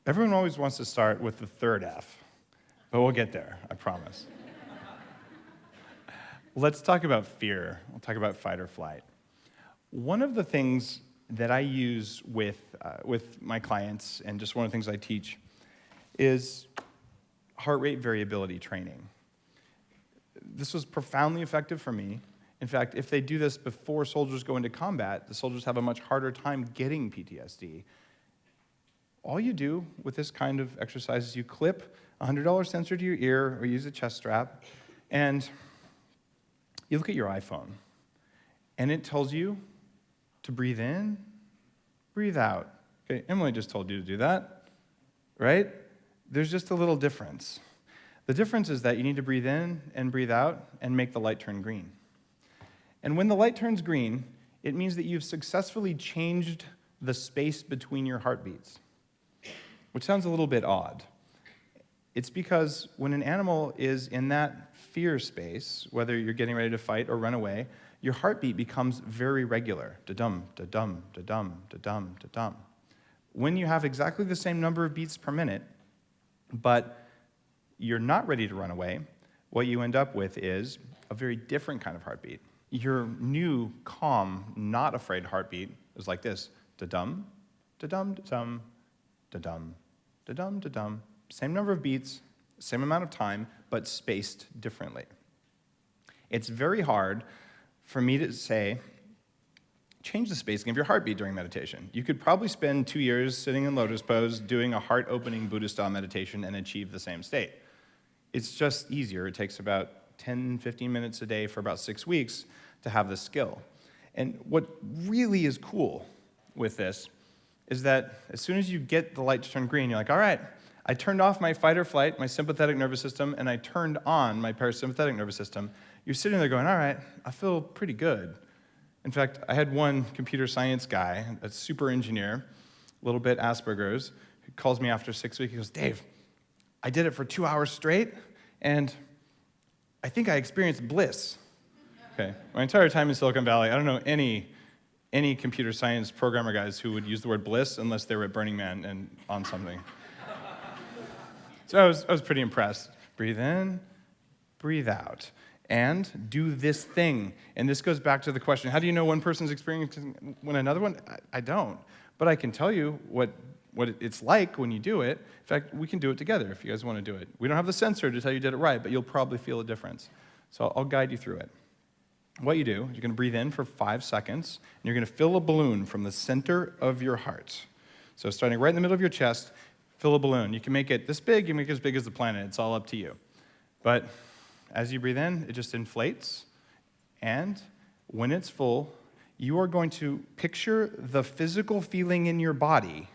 Everyone always wants to start with the third F, but we'll get there, I promise. Let's talk about fear. We'll talk about fight or flight. One of the things that I use with my clients, and just one of the things I teach, is heart rate variability training. This was profoundly effective for me. In fact, if they do this before soldiers go into combat, the soldiers have a much harder time getting PTSD. All you do with this kind of exercise is you clip a $100 sensor to your ear or use a chest strap, and you look at your iPhone, and it tells you to breathe in, breathe out. Okay, Emily just told you to do that, right? There's just a little difference. The difference is that you need to breathe in and breathe out and make the light turn green. And when the light turns green, it means that you've successfully changed the space between your heartbeats, which sounds a little bit odd. It's because when an animal is in that fear space, whether you're getting ready to fight or run away, your heartbeat becomes very regular. Da-dum, da-dum, da-dum, da-dum, da-dum. When you have exactly the same number of beats per minute, but you're not ready to run away, what you end up with is a very different kind of heartbeat. Your new, calm, not afraid heartbeat is like this. Da-dum, da-dum, da-dum, da-dum, da-dum, da-dum. Same number of beats, same amount of time, but spaced differently. It's very hard for me to say, change the spacing of your heartbeat during meditation. You could probably spend 2 years sitting in lotus pose doing a heart-opening Buddhist-style meditation and achieve the same state. It's just easier. It takes about 10, 15 minutes a day for about 6 weeks to have this skill. And what really is cool with this is that as soon as you get the light to turn green, you're like, all right, I turned off my fight or flight, my sympathetic nervous system, and I turned on my parasympathetic nervous system. You're sitting there going, all right, I feel pretty good. In fact, I had one computer science guy, a super engineer, a little bit Asperger's, who calls me after 6 weeks. He goes, Dave, I did it for 2 hours straight, and I think I experienced bliss. Okay, my entire time in Silicon Valley, I don't know any computer science programmer guys who would use the word bliss unless they were at Burning Man and on something. So I was pretty impressed. Breathe in, breathe out, and do this thing. And this goes back to the question, how do you know one person's experiencing when another one? I don't. But I can tell you what it's like when you do it. In fact, we can do it together if you guys want to do it. We don't have the sensor to tell you did it right, but you'll probably feel a difference. So I'll guide you through it. What you do, you're going to breathe in for 5 seconds, and you're going to fill a balloon from the center of your heart. So starting right in the middle of your chest, fill a balloon. You can make it this big, you can make it as big as the planet. It's all up to you. But as you breathe in, it just inflates. And when it's full, you are going to picture the physical feeling in your body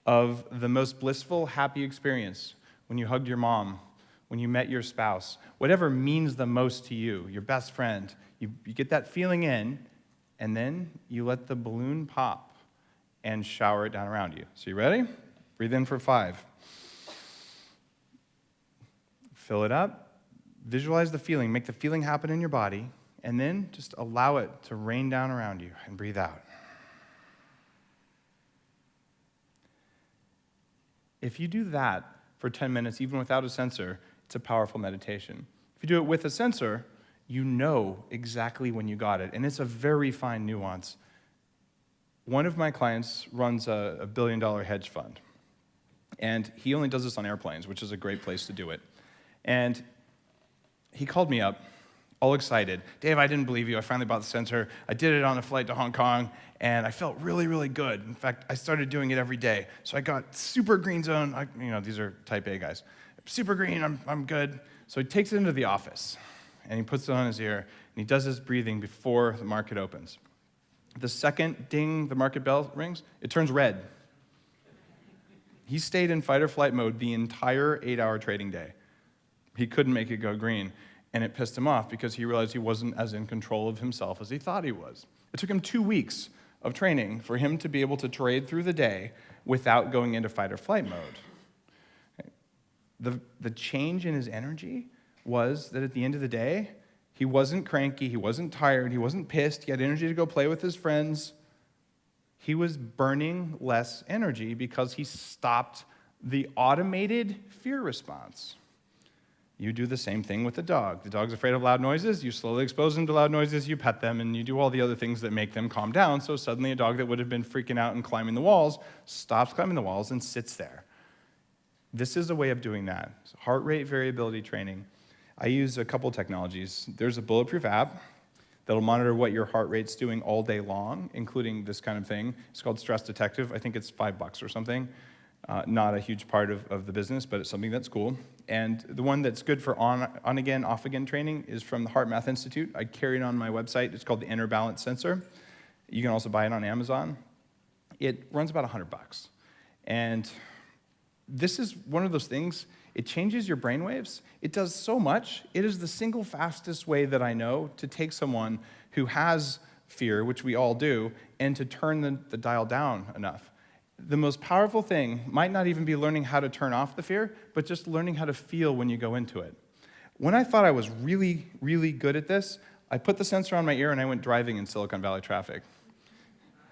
of the most blissful, happy experience when you hugged your mom, when you met your spouse, whatever means the most to you, your best friend. You get that feeling in, and then you let the balloon pop and shower it down around you. So you ready? Breathe in for 5. Fill it up. Visualize the feeling. Make the feeling happen in your body, and then just allow it to rain down around you, and breathe out. If you do that for 10 minutes, even without a sensor, it's a powerful meditation. If you do it with a sensor, you know exactly when you got it, and it's a very fine nuance. One of my clients runs a $1 billion hedge fund, and he only does this on airplanes, which is a great place to do it. And he called me up, all excited. Dave, I didn't believe you. I finally bought the sensor. I did it on a flight to Hong Kong, and I felt really, really good. In fact, I started doing it every day. So I got super green zone. These are type A guys. Super green, I'm good. So he takes it into the office, and he puts it on his ear, and he does his breathing before the market opens. The second ding the market bell rings, it turns red. He stayed in fight or flight mode the entire 8-hour trading day. He couldn't make it go green, and it pissed him off because he realized he wasn't as in control of himself as he thought he was. It took him 2 weeks of training for him to be able to trade through the day without going into fight or flight mode. The change in his energy was that at the end of the day, he wasn't cranky, he wasn't tired, he wasn't pissed, he had energy to go play with his friends. He was burning less energy because he stopped the automated fear response. You do the same thing with the dog. The dog's afraid of loud noises. You slowly expose them to loud noises. You pet them, and you do all the other things that make them calm down. So suddenly a dog that would have been freaking out and climbing the walls stops climbing the walls and sits there. This is a way of doing that. It's heart rate variability training. I use a couple technologies. There's a Bulletproof app that'll monitor what your heart rate's doing all day long, including this kind of thing. It's called Stress Detective. I think it's $5 or something. Not a huge part of the business, but it's something that's cool. And the one that's good for on-again, off-again training is from the Heart Math Institute. I carry it on my website. It's called the Inner Balance Sensor. You can also buy it on Amazon. It runs about $100. And this is one of those things, it changes your brainwaves. It does so much. It is the single fastest way that I know to take someone who has fear, which we all do, and to turn the dial down enough. The most powerful thing might not even be learning how to turn off the fear, but just learning how to feel when you go into it. When I thought I was really, really good at this, I put the sensor on my ear and I went driving in Silicon Valley traffic.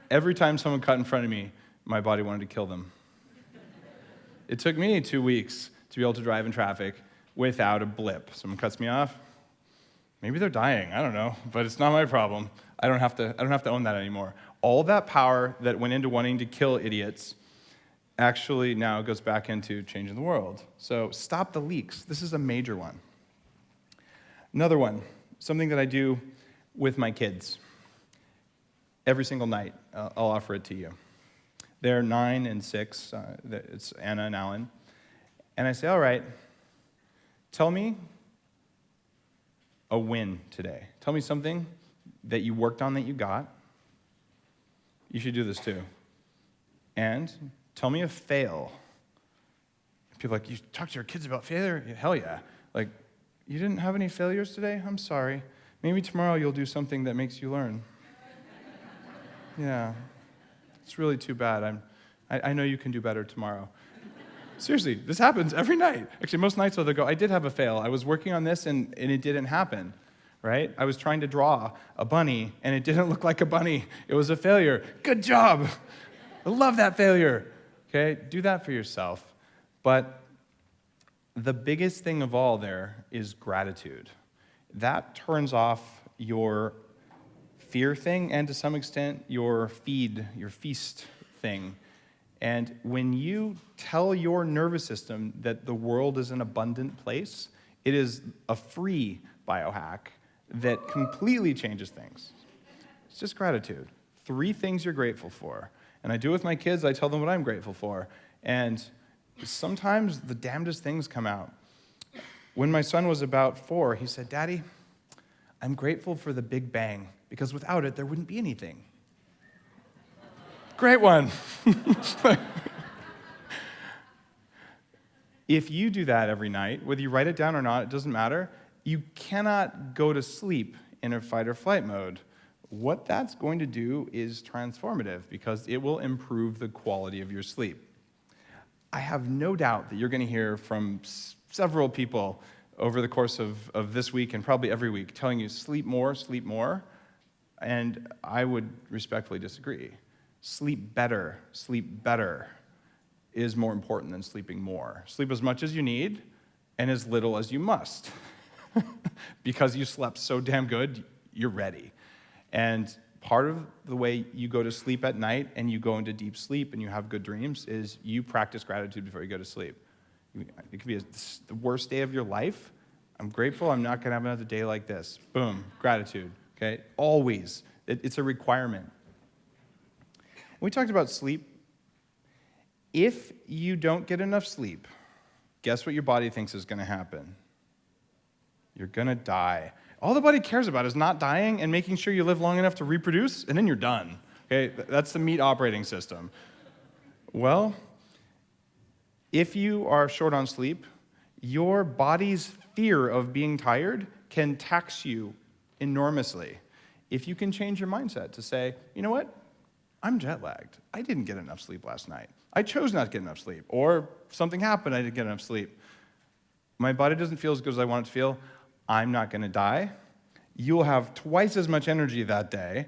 Every time someone cut in front of me, my body wanted to kill them. It took me 2 weeks to be able to drive in traffic without a blip. Someone cuts me off, maybe they're dying, I don't know, but it's not my problem. I don't have to own that anymore. All that power that went into wanting to kill idiots actually now goes back into changing the world. So stop the leaks. This is a major one. Another one, something that I do with my kids. Every single night, I'll offer it to you. They're 9 and 6. It's Anna and Alan. And I say, all right, tell me a win today. Tell me something that you worked on that you got. You should do this too. And tell me a fail. People are like, you talk to your kids about failure? Yeah, hell yeah. Like, you didn't have any failures today? I'm sorry. Maybe tomorrow you'll do something that makes you learn. Yeah. It's really too bad. I know you can do better tomorrow. Seriously, this happens every night. Actually, most nights they'll go, I did have a fail. I was working on this and it didn't happen. Right? I was trying to draw a bunny, and it didn't look like a bunny. It was a failure. Good job. I love that failure. Okay? Do that for yourself. But the biggest thing of all there is gratitude. That turns off your fear thing, and to some extent, your feast thing. And when you tell your nervous system that the world is an abundant place, it is a free biohack that completely changes things. It's just gratitude. 3 things you're grateful for. And I do it with my kids. I tell them what I'm grateful for. And sometimes the damnedest things come out. When my son was about 4, he said, Daddy, I'm grateful for the Big Bang, because without it, there wouldn't be anything. Great one. If you do that every night, whether you write it down or not, it doesn't matter. You cannot go to sleep in a fight or flight mode. What that's going to do is transformative, because it will improve the quality of your sleep. I have no doubt that you're going to hear from several people over the course of this week and probably every week telling you sleep more, and I would respectfully disagree. Sleep better is more important than sleeping more. Sleep as much as you need and as little as you must. Because you slept so damn good, you're ready. And part of the way you go to sleep at night and you go into deep sleep and you have good dreams is you practice gratitude before you go to sleep. It could be the worst day of your life. I'm grateful I'm not going to have another day like this. Boom, gratitude, okay? Always. It's a requirement. We talked about sleep. If you don't get enough sleep, guess what your body thinks is going to happen? You're going to die. All the body cares about is not dying and making sure you live long enough to reproduce, and then you're done. Okay, that's the meat operating system. Well, if you are short on sleep, your body's fear of being tired can tax you enormously. If you can change your mindset to say, you know what? I'm jet lagged. I didn't get enough sleep last night. I chose not to get enough sleep. Or something happened, I didn't get enough sleep. My body doesn't feel as good as I want it to feel. I'm not going to die. You'll have twice as much energy that day.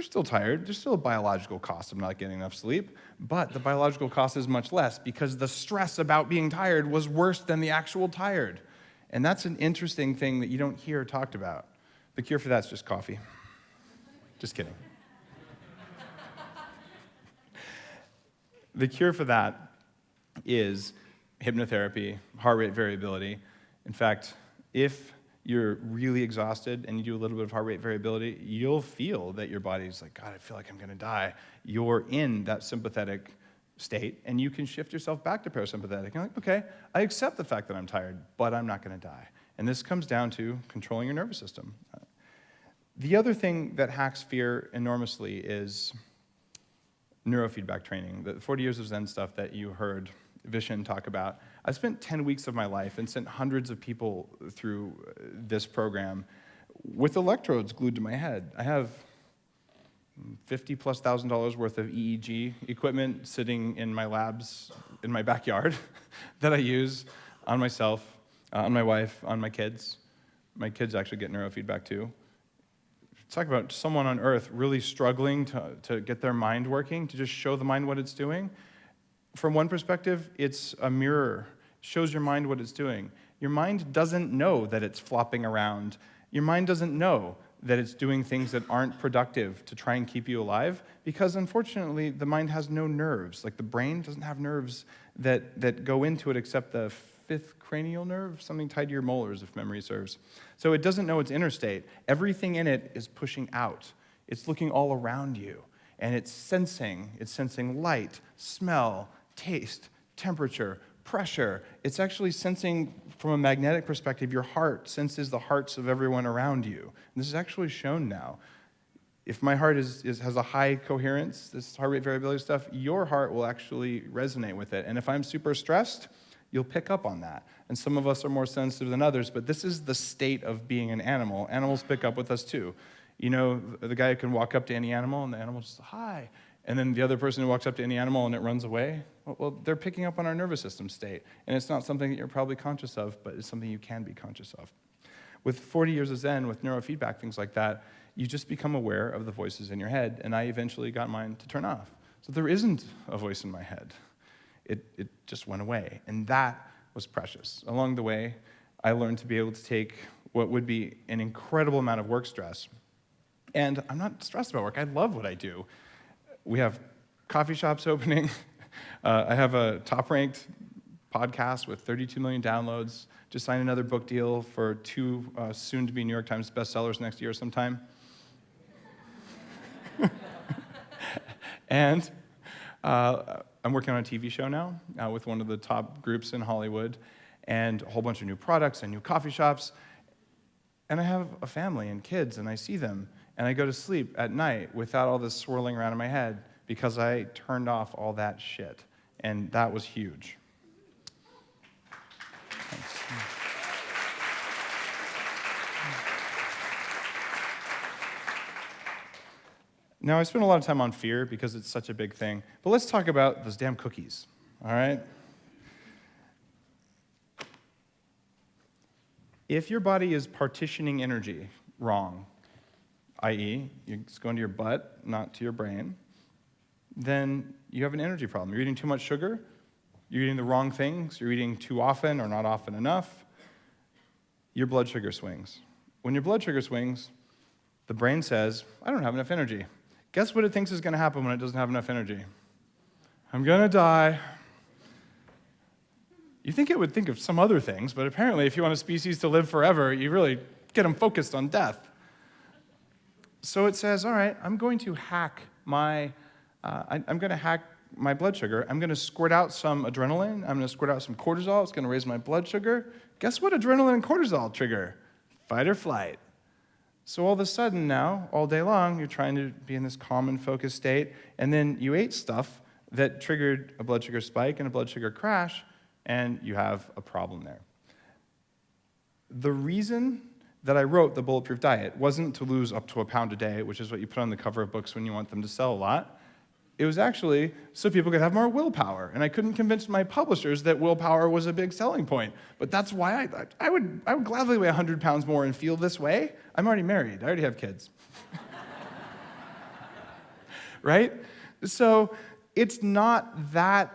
you're still tired. There's still a biological cost of not getting enough sleep, but the biological cost is much less because the stress about being tired was worse than the actual tired. And that's an interesting thing that you don't hear talked about. The cure for that's just coffee. Just kidding. The cure for that is hypnotherapy, heart rate variability. In fact, if you're really exhausted and you do a little bit of heart rate variability, you'll feel that your body's like, God, I feel like I'm going to die. You're in that sympathetic state, and you can shift yourself back to parasympathetic. You're like, okay, I accept the fact that I'm tired, but I'm not going to die. And this comes down to controlling your nervous system. The other thing that hacks fear enormously is neurofeedback training, the 40 years of Zen stuff that you heard Vishen talk about. I spent 10 weeks of my life and sent hundreds of people through this program with electrodes glued to my head. I have $50,000+ worth of EEG equipment sitting in my labs in my backyard that I use on myself, on my wife, on my kids. My kids actually get neurofeedback too. Talk about someone on earth really struggling to get their mind working, to just show the mind what it's doing. From one perspective, it's a mirror. It shows your mind what it's doing. Your mind doesn't know that it's flopping around. Your mind doesn't know that it's doing things that aren't productive to try and keep you alive, because unfortunately, the mind has no nerves. Like the brain doesn't have nerves that go into it except the fifth cranial nerve, something tied to your molars, if memory serves. So it doesn't know its inner state. Everything in it is pushing out. It's looking all around you, and it's sensing light, smell, taste, temperature, pressure. It's actually sensing, from a magnetic perspective, your heart senses the hearts of everyone around you. And this is actually shown now. If my heart has a high coherence, this heart rate variability stuff, your heart will actually resonate with it. And if I'm super stressed, you'll pick up on that. And some of us are more sensitive than others, but this is the state of being an animal. Animals pick up with us too. You know, the guy who can walk up to any animal and the animal just, hi. And then the other person who walks up to any animal and it runs away, well, they're picking up on our nervous system state. And it's not something that you're probably conscious of, but it's something you can be conscious of. With 40 years of Zen, with neurofeedback, things like that, you just become aware of the voices in your head. And I eventually got mine to turn off. So there isn't a voice in my head. It just went away. And that was precious. Along the way, I learned to be able to take what would be an incredible amount of work stress. And I'm not stressed about work. I love what I do. We have coffee shops opening. I have a top-ranked podcast with 32 million downloads. Just signed another book deal for 2 soon-to-be New York Times bestsellers next year sometime. And I'm working on a TV show now with one of the top groups in Hollywood, and a whole bunch of new products and new coffee shops. And I have a family and kids, and I see them. And I go to sleep at night without all this swirling around in my head because I turned off all that shit. And that was huge. Thanks. Now, I spend a lot of time on fear because it's such a big thing. But let's talk about those damn cookies, all right? If your body is partitioning energy wrong, i.e., it's going to your butt, not to your brain, then you have an energy problem. You're eating too much sugar, you're eating the wrong things, you're eating too often or not often enough, your blood sugar swings. When your blood sugar swings, the brain says, I don't have enough energy. Guess what it thinks is going to happen when it doesn't have enough energy? I'm going to die. You think it would think of some other things, but apparently if you want a species to live forever, you really get them focused on death. So it says, all right, I'm going to hack my blood sugar. I'm going to squirt out some adrenaline. I'm going to squirt out some cortisol. It's going to raise my blood sugar. Guess what adrenaline and cortisol trigger? Fight or flight. So all of a sudden now, all day long, you're trying to be in this calm and focused state, and then you ate stuff that triggered a blood sugar spike and a blood sugar crash, and you have a problem there. The reason that I wrote the Bulletproof Diet wasn't to lose up to 1 pound a day, which is what you put on the cover of books when you want them to sell a lot. It was actually so people could have more willpower. And I couldn't convince my publishers that willpower was a big selling point. But that's why I would gladly weigh 100 pounds more and feel this way. I'm already married. I already have kids. right? So it's not that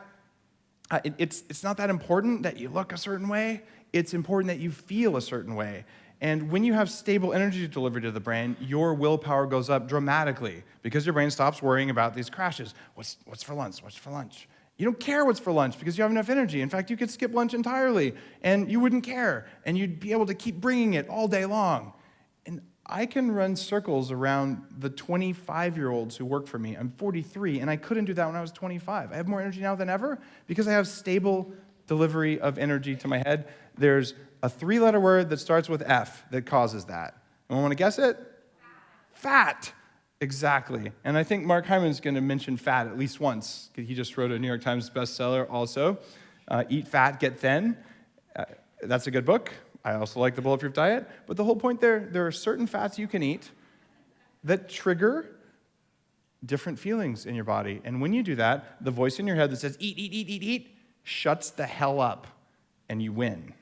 it's not that important that you look a certain way. It's important that you feel a certain way. And when you have stable energy delivery to the brain, your willpower goes up dramatically because your brain stops worrying about these crashes. What's for lunch? What's for lunch? You don't care what's for lunch because you have enough energy. In fact, you could skip lunch entirely and you wouldn't care. And you'd be able to keep bringing it all day long. And I can run circles around the 25-year-olds who work for me. I'm 43, and I couldn't do that when I was 25. I have more energy now than ever because I have stable delivery of energy to my head. There's a 3-letter word that starts with F that causes that. Anyone want to guess it? Fat. Exactly. And I think Mark Hyman's going to mention fat at least once. He just wrote a New York Times bestseller also. Eat Fat, Get Thin. That's a good book. I also like the Bulletproof Diet. But the whole point there are certain fats you can eat that trigger different feelings in your body. And when you do that, the voice in your head that says, eat, eat, eat, eat, eat, shuts the hell up, and you win.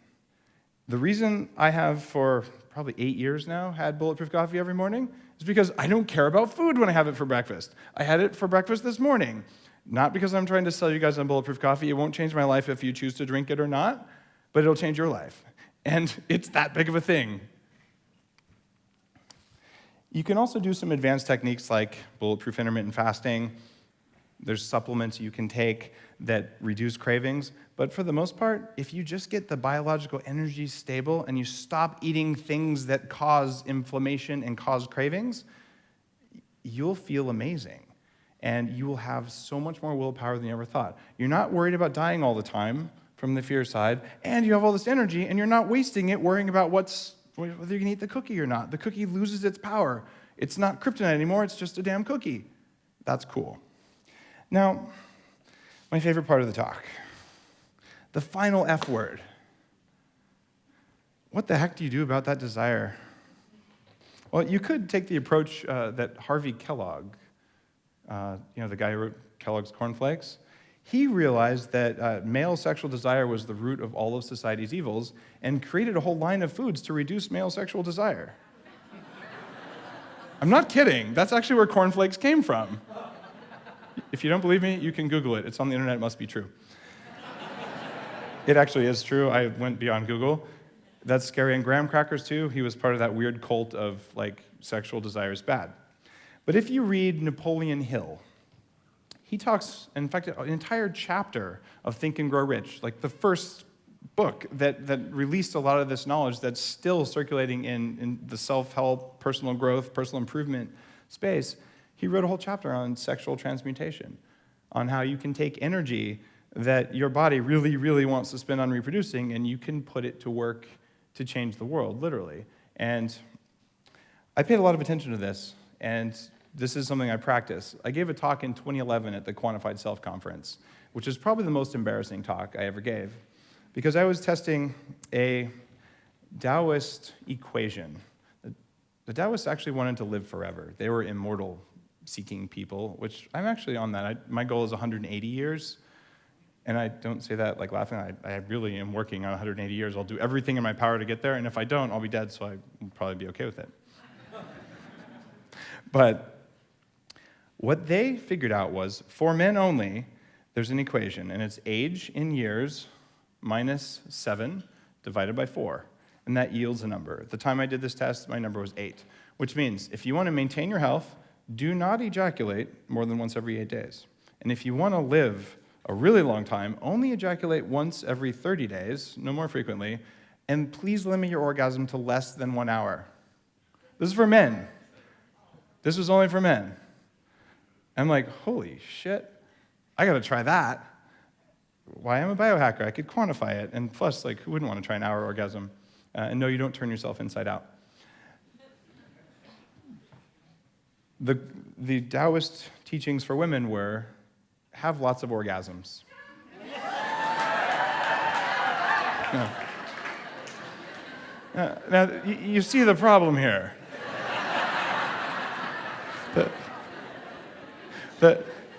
The reason I have, for probably 8 years now, had Bulletproof Coffee every morning is because I don't care about food when I have it for breakfast. I had it for breakfast this morning. Not because I'm trying to sell you guys on Bulletproof Coffee. It won't change my life if you choose to drink it or not, but it'll change your life. And it's that big of a thing. You can also do some advanced techniques like bulletproof intermittent fasting. There's supplements you can take that reduce cravings. But for the most part, if you just get the biological energy stable and you stop eating things that cause inflammation and cause cravings, you'll feel amazing. And you will have so much more willpower than you ever thought. You're not worried about dying all the time from the fear side, and you have all this energy, and you're not wasting it worrying about whether you can eat the cookie or not. The cookie loses its power. It's not kryptonite anymore, it's just a damn cookie. That's cool. Now, my favorite part of the talk, the final F word. What the heck do you do about that desire? Well, you could take the approach that Harvey Kellogg, the guy who wrote Kellogg's Corn Flakes, he realized that male sexual desire was the root of all of society's evils and created a whole line of foods to reduce male sexual desire. I'm not kidding. That's actually where Corn Flakes came from. If you don't believe me, you can Google it. It's on the internet. It must be true. It actually is true. I went beyond Google. That's scary. And graham crackers, too. He was part of that weird cult of, sexual desire is bad. But if you read Napoleon Hill, he talks, in fact, an entire chapter of Think and Grow Rich, the first book that released a lot of this knowledge that's still circulating in the self-help, personal growth, personal improvement space. He wrote a whole chapter on sexual transmutation, on how you can take energy that your body really, really wants to spend on reproducing, and you can put it to work to change the world, literally. And I paid a lot of attention to this, and this is something I practice. I gave a talk in 2011 at the Quantified Self Conference, which is probably the most embarrassing talk I ever gave, because I was testing a Taoist equation. The Taoists actually wanted to live forever. They were immortal-seeking people, which I'm actually on that. My goal is 180 years, and I don't say that laughing. I really am working on 180 years. I'll do everything in my power to get there, and if I don't, I'll be dead, so I'll probably be okay with it. But what they figured out was, for men only, there's an equation, and it's age in years minus 7 divided by 4, and that yields a number. At the time I did this test, my number was 8, which means if you want to maintain your health, do not ejaculate more than once every 8 days. And if you want to live a really long time, only ejaculate once every 30 days, no more frequently, and please limit your orgasm to less than 1 hour. This is for men. This was only for men. I'm like, holy shit, I gotta try that. Why, I'm a biohacker, I could quantify it, and plus, who wouldn't want to try an hour orgasm? And no, you don't turn yourself inside out. The Taoist teachings for women were, have lots of orgasms. Now, you see the problem here.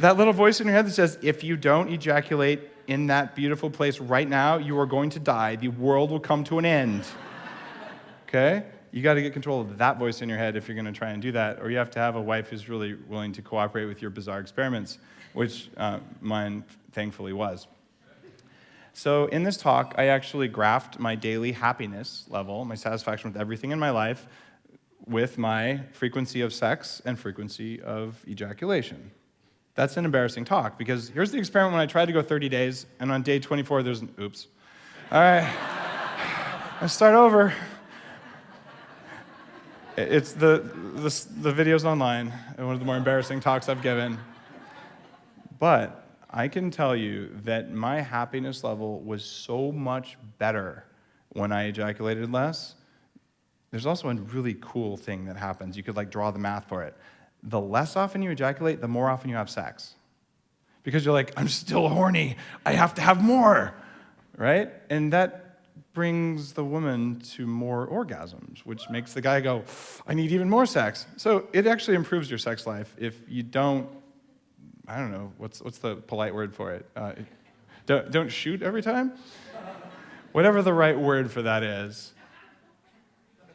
That little voice in your head that says, if you don't ejaculate in that beautiful place right now, you are going to die. The world will come to an end. Okay? you got to get control of that voice in your head if you're going to try and do that, or you have to have a wife who's really willing to cooperate with your bizarre experiments, which mine thankfully was. So in this talk, I actually graphed my daily happiness level, my satisfaction with everything in my life, with my frequency of sex and frequency of ejaculation. That's an embarrassing talk, because here's the experiment when I tried to go 30 days, and on day 24, there's an oops. All right, let's start over. It's the video's online, one of the more embarrassing talks I've given. But I can tell you that my happiness level was so much better when I ejaculated less. There's also a really cool thing that happens. You could draw the math for it. The less often you ejaculate, the more often you have sex. Because you're like, I'm still horny. I have to have more, right? And that brings the woman to more orgasms, which makes the guy go, I need even more sex. So it actually improves your sex life if you don't, I don't know, what's the polite word for it? Don't shoot every time? Whatever the right word for that is.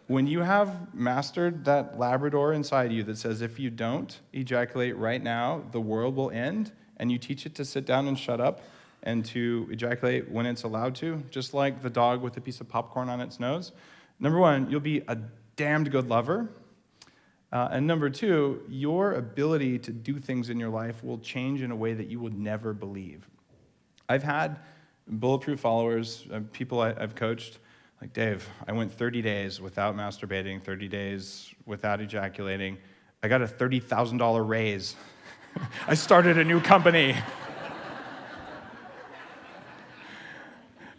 When you have mastered that Labrador inside you that says, if you don't ejaculate right now, the world will end, and you teach it to sit down and shut up and to ejaculate when it's allowed to, just like the dog with a piece of popcorn on its nose, number one, you'll be a damned good lover. And number two, your ability to do things in your life will change in a way that you would never believe. I've had Bulletproof followers, people I've coached, like, Dave, I went 30 days without masturbating, 30 days without ejaculating. I got a $30,000 raise. I started a new company.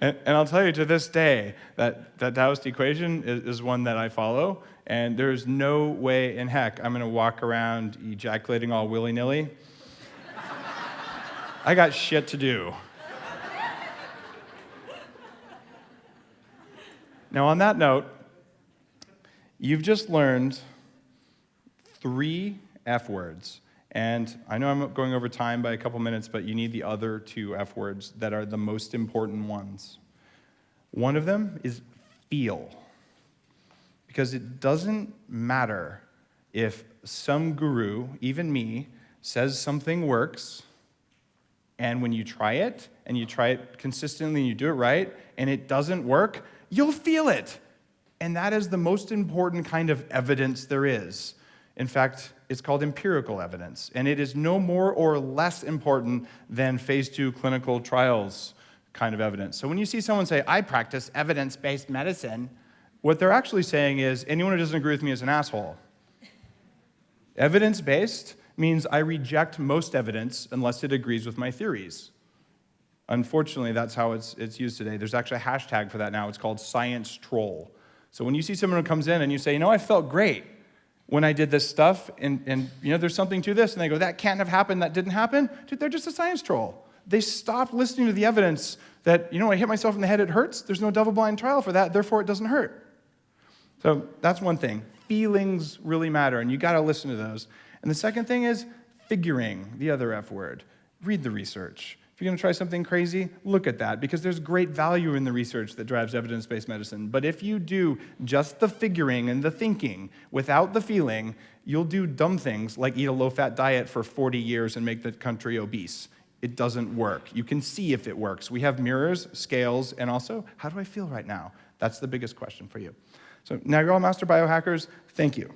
And I'll tell you, to this day, that Taoist equation is one that I follow, and there's no way in heck I'm going to walk around ejaculating all willy-nilly. I got shit to do. Now, on that note, you've just learned 3 F words. And I know I'm going over time by a couple minutes, but you need the other 2 F words that are the most important ones. One of them is feel. Because it doesn't matter if some guru, even me, says something works, and when you try it consistently and you do it right, and it doesn't work, you'll feel it. And that is the most important kind of evidence there is. In fact, it's called empirical evidence, and it is no more or less important than phase 2 clinical trials kind of evidence. So when you see someone say, I practice evidence-based medicine, what they're actually saying is, anyone who doesn't agree with me is an asshole. Evidence-based means I reject most evidence unless it agrees with my theories. Unfortunately, that's how it's used today. There's actually a hashtag for that now. It's called science troll. So when you see someone who comes in and you say, I felt great when I did this stuff, and there's something to this, and they go, that can't have happened, that didn't happen. Dude, they're just a science troll. They stopped listening to the evidence that, I hit myself in the head, it hurts. There's no double-blind trial for that, therefore it doesn't hurt. So that's one thing. Feelings really matter, and you got to listen to those. And the second thing is figuring, the other F word. Read the research. If you're going to try something crazy, look at that, because there's great value in the research that drives evidence-based medicine. But if you do just the figuring and the thinking without the feeling, you'll do dumb things like eat a low-fat diet for 40 years and make the country obese. It doesn't work. You can see if it works. We have mirrors, scales, and also, how do I feel right now? That's the biggest question for you. So now you're all master biohackers. Thank you.